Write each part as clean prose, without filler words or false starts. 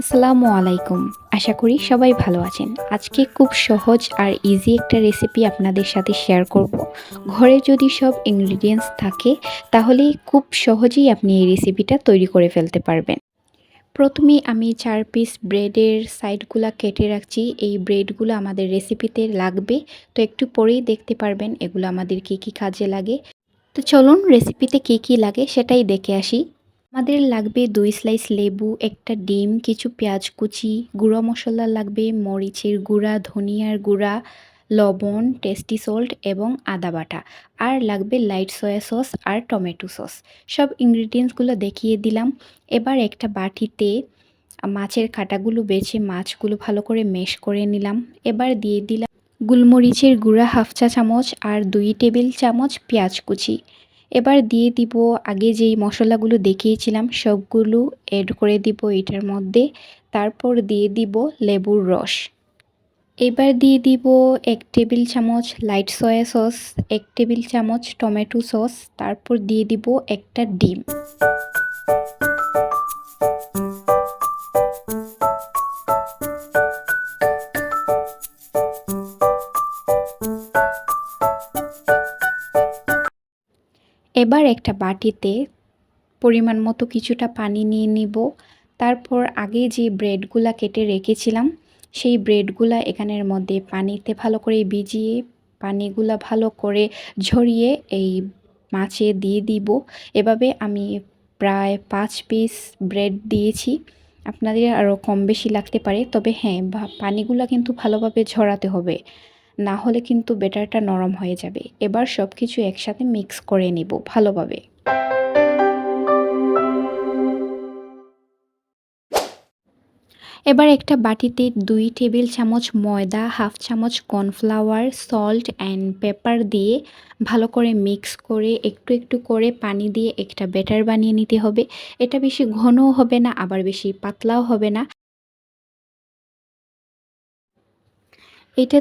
আসসালামু আলাইকুম। আশা করি সবাই ভালো আছেন। আজকে খুব সহজ আর ইজি একটা রেসিপি আপনাদের সাথে শেয়ার করব। ঘরে যদি সব ইনগ্রিডিয়েন্টস থাকে তাহলেই খুব সহজেই আপনি এই রেসিপিটা তৈরি করে ফেলতে পারবেন। প্রথমেই আমি ৪ পিস ব্রেডের সাইডগুলা কেটে রাখছি। এই ব্রেডগুলো আমাদের রেসিপিতে লাগবে। তো একটু পরেই দেখতে পারবেন এগুলো আমাদের কী কাজে লাগে। তো চলুন রেসিপিতে কী লাগে সেটাই দেখে আসি। আমাদের লাগবে ২ স্লাইস লেবু, একটা ডিম, কিছু পেঁয়াজ কুচি, গুঁড়ো মশলা লাগবে মরিচের গুঁড়া, ধনিয়ার গুঁড়া, লবণ, টেস্টি সল্ট এবং আদা বাটা। আর লাগবে লাইট সয়া সস আর টমেটো সস। সব ইনগ্রিডিয়েন্টসগুলো দেখিয়ে দিলাম। এবার একটা বাটিতে মাছের কাঁটাগুলো বেছে মাছগুলো ভালো করে ম্যাশ করে নিলাম। এবার দিয়ে দিলাম গোলমরিচের গুঁড়া 1/2 চা চামচ আর 2 টেবিল চামচ পেঁয়াজ কুচি। এবার দিয়ে দিব আগে যেই মশলাগুলো দেখিয়েছিলাম সবগুলো এড করে দিব এটার মধ্যে। তারপর দিয়ে দিব লেবুর রস। এবার দিয়ে দিব 1 টেবিল চামচ লাইট সয়া সস, 1 টেবিল চামচ টমেটো সস, তারপর দিয়ে দিব একটা ডিম। এবার একটা বাটিতে পরিমাণ মতো কিছুটা পানি নিয়ে নিব। তারপর আগে যে ব্রেডগুলা কেটে রেখেছিলাম সেই ব্রেডগুলা এখানের মধ্যে পানিতে ভালো করে ভিজিয়ে পানিগুলা ভালো করে ঝরিয়ে এই মাছে দিয়ে দিব। এভাবে আমি প্রায় 5 পিস ব্রেড দিয়েছি। আপনাদের আরও কম বেশি লাগতে পারে, তবে হ্যাঁ পানিগুলা কিন্তু ভালোভাবে ঝরাতে হবে, না হলে কিন্তু ব্যাটারটা নরম হয়ে যাবে। এবার সব কিছু একসাথে মিক্স করে নিব ভালোভাবে। এবার একটা বাটিতে 2 টেবিল চামচ ময়দা, 1/2 চামচ কর্নফ্লাওয়ার, সল্ট অ্যান্ড পেপার দিয়ে ভালো করে মিক্স করে একটু একটু করে পানি দিয়ে একটা ব্যাটার বানিয়ে নিতে হবে। এটা বেশি ঘনও হবে না আবার বেশি পাতলাও হবে না। এটা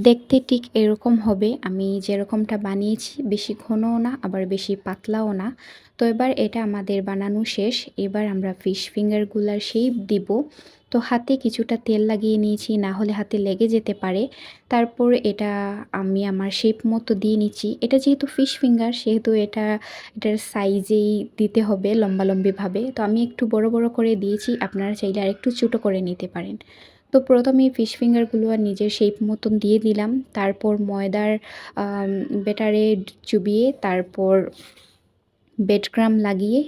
দেখতে ঠিক এরকম হবে। আমি যেরকমটা বানিয়েছি, বেশি ঘনও না আবার বেশি পাতলাও না। তো এবার এটা আমাদের বানানো শেষ। এবার আমরা ফিশ ফিঙ্গারগুলার শেপ দিব। তো হাতে কিছুটা তেল লাগিয়ে নিয়েছি, না হলে হাতে লেগে যেতে পারে। তারপর এটা আমি আমার শেপ মতো দিয়ে নিচ্ছি। এটা যেহেতু ফিশ ফিঙ্গার সেহেতু এটার সাইজেই দিতে হবে লম্বালম্বিভাবে। তো আমি একটু বড় বড় করে দিয়েছি, আপনারা চাইলে আরেকটু ছোটো করে নিতে পারেন। তো প্রথমে ফিশ ফিঙ্গারগুলো আর নিজের শেপ মতন দিয়ে দিলাম। তারপর ময়দার ব্যাটারে চুবিয়ে তারপর ব্রেডক্রাম লাগিয়ে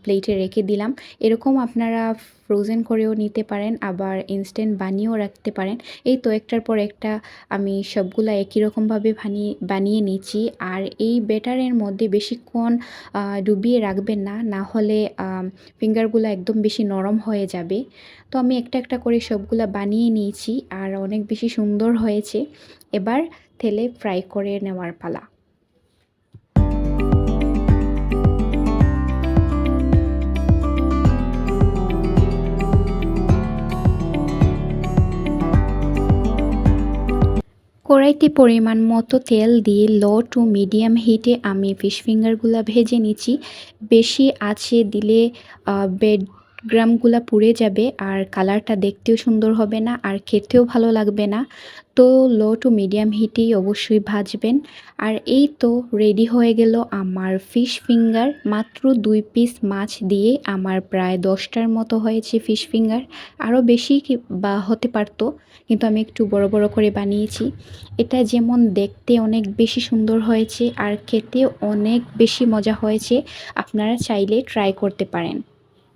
প্লেটে রেখে দিলাম। এরকম আপনারা ফ্রোজেন করেও নিতে পারেন, আবার ইনস্ট্যান্ট বানিয়েও রাখতে পারেন। এই তো একটার পর একটা আমি সবগুলা একই রকমভাবে বানিয়ে নিচ্ছি। আর এই ব্যাটারের মধ্যে বেশিক্ষণ ডুবিয়ে রাখবেন না, না হলে ফিঙ্গারগুলো একদম বেশি নরম হয়ে যাবে। তো আমি একটা একটা করে সবগুলা বানিয়ে নিয়েছি আর অনেক বেশি সুন্দর হয়েছে। এবার তেলে ফ্রাই করে নেওয়ার পালা। কড়াইতে পরিমাণ মতো তেল দিয়ে লো টু মিডিয়াম হিটে আমি ফিশ ফিঙ্গারগুলো ভেজে নিচ্ছি। বেশি আঁচে দিলে ব্রেডক্রাম্বগুলো পুড়ে যাবে আর কালারটা দেখতেও সুন্দর হবে না আর খেতেও ভালো লাগবে না। তো লো টু মিডিয়াম হিটেই অবশ্যই ভাজবেন। আর এই তো রেডি হয়ে গেল আমার ফিশ ফিঙ্গার। মাত্র 2 পিস মাছ দিয়ে আমার প্রায় 10টার মতো হয়েছে ফিশ ফিঙ্গার। আরও বেশি বা হতে পারতো, কিন্তু আমি একটু বড় বড় করে বানিয়েছি। এটা যেমন দেখতে অনেক বেশি সুন্দর হয়েছে আর খেতেও অনেক বেশি মজা হয়েছে। আপনারা চাইলে ট্রাই করতে পারেন।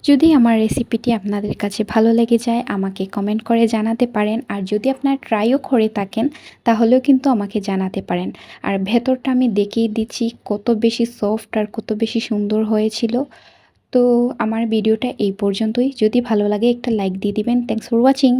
যদি আমার রেসিপিটি আপনাদের কাছে ভালো লেগে যায় আমাকে কমেন্ট করে জানাতে পারেন, আর যদি আপনারা ট্রাইও করে থাকেন তাহলেও কিন্তু আমাকে জানাতে পারেন। আর ভেতরটা আমি দেখিয়ে দিচ্ছি কত বেশি সফট আর কত বেশি সুন্দর হয়েছিল। তো আমার ভিডিওটা এই পর্যন্তই। যদি ভালো লাগে একটা লাইক দিয়ে দিবেন। Thanks for watching.